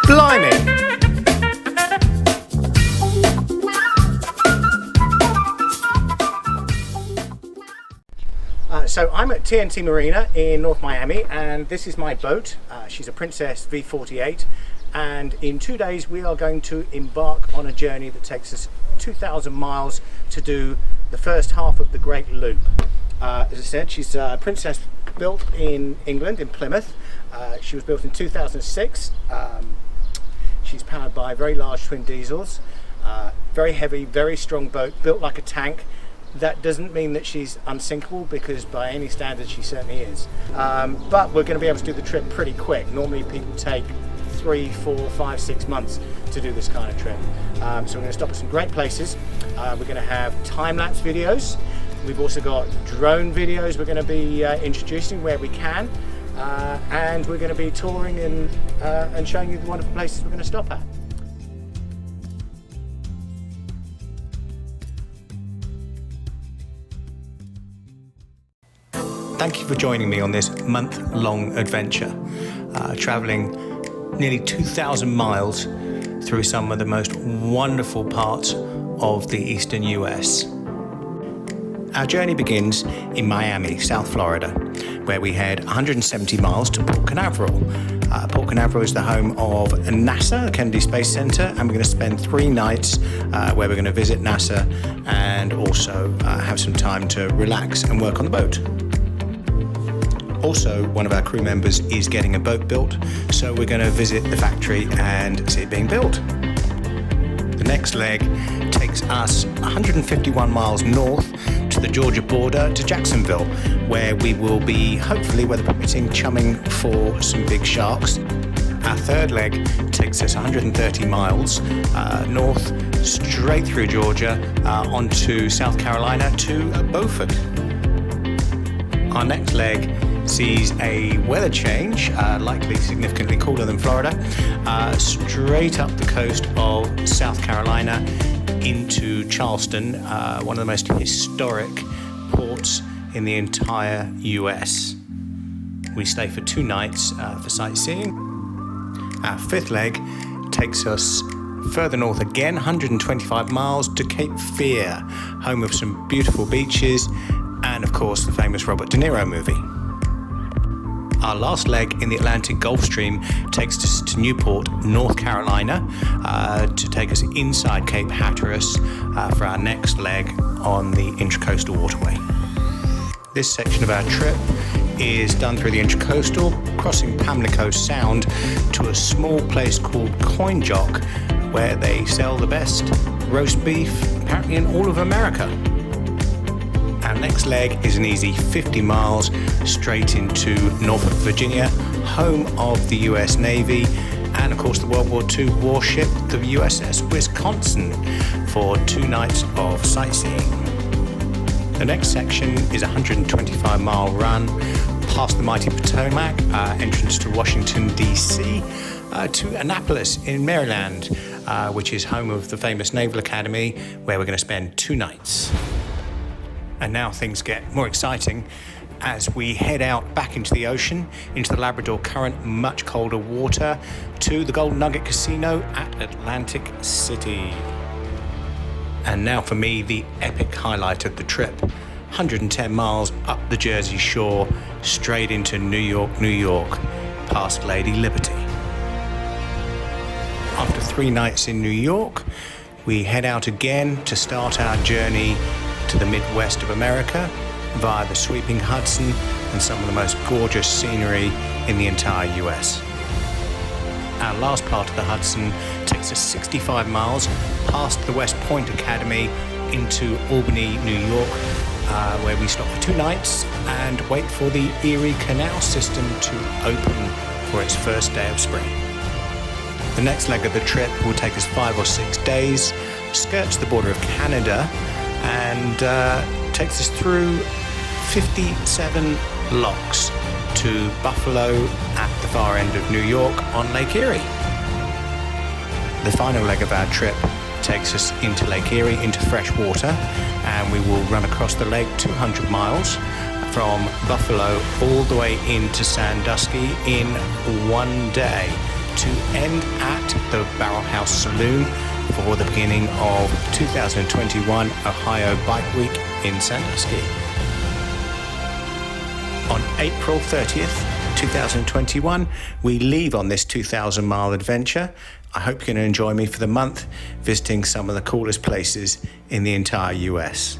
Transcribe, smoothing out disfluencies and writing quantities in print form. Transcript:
Blimey! So I'm at TNT Marina in North Miami, and this is my boat. She's a Princess V48, and in 2 days we are going to embark on a journey that takes us 2,000 miles to do the first half of the Great Loop. As I said, she's a Princess built in England, in Plymouth. She was built in 2006. She's powered by very large twin diesels. Very heavy, very strong boat, built like a tank. That doesn't mean that she's unsinkable, because by any standard she certainly is. But we're going to be able to do the trip pretty quick. Normally people take 3, 4, 5, 6 months to do this kind of trip. So we're going to stop at some great places. We're going to have time-lapse videos. We've also got drone videos we're going to be introducing where we can. And we're going to be touring and showing you the wonderful places we're going to stop at. Thank you for joining me on this month-long adventure, travelling nearly 2,000 miles through some of the most wonderful parts of the eastern US. Our journey begins in Miami, South Florida, where we head 170 miles to Port Canaveral. Port Canaveral is the home of NASA, the Kennedy Space Center, and we're going to spend 3 nights where we're going to visit NASA and also have some time to relax and work on the boat. Also, one of our crew members is getting a boat built, so we're going to visit the factory and see it being built. The next leg takes us 151 miles north to the Georgia border to Jacksonville, where we will be, hopefully, weather permitting, chumming for some big sharks. Our third leg takes us 130 miles north, straight through Georgia, onto South Carolina to Beaufort. Our next leg sees a weather change, likely significantly cooler than Florida, straight up the coast of South Carolina into Charleston, one of the most historic ports in the entire US. We stay for 2 nights for sightseeing. Our fifth leg takes us further north again, 125 miles to Cape Fear, home of some beautiful beaches and, of course, the famous Robert De Niro movie. Our last leg in the Atlantic Gulf Stream takes us to Newport, North Carolina, to take us inside Cape Hatteras for our next leg on the Intracoastal Waterway. This section of our trip is done through the Intracoastal, crossing Pamlico Sound to a small place called Coin Jock, where they sell the best roast beef apparently in all of America. Our next leg is an easy 50 miles straight into Norfolk, Virginia, home of the US Navy and, of course, the World War II warship, the USS Wisconsin, for 2 nights of sightseeing. The next section is a 125-mile run past the mighty Potomac, entrance to Washington, D.C., to Annapolis in Maryland, which is home of the famous Naval Academy, where we're going to spend 2 nights. And now things get more exciting as we head out back into the ocean, into the Labrador Current, much colder water, to the Golden Nugget Casino at Atlantic City. And now for me, the epic highlight of the trip, 110 miles up the Jersey Shore, straight into New York, New York, past Lady Liberty. After 3 nights in New York, we head out again to start our journey to the Midwest of America via the sweeping Hudson and some of the most gorgeous scenery in the entire US. Our last part of the Hudson takes us 65 miles past the West Point Academy into Albany, New York, where we stop for 2 nights and wait for the Erie Canal system to open for its first day of spring. The next leg of the trip will take us 5 or 6 days, skirts the border of Canada, and takes us through 57 locks to Buffalo at the far end of New York on Lake Erie. The final leg of our trip takes us into Lake Erie, into fresh water, and we will run across the lake 200 miles from Buffalo all the way into Sandusky in 1 day to end at the Barrel House Saloon for the beginning of 2021 Ohio Bike Week in Sandusky. On April 30th, 2021, we leave on this 2,000-mile adventure. I hope you're going to enjoy me for the month, visiting some of the coolest places in the entire US.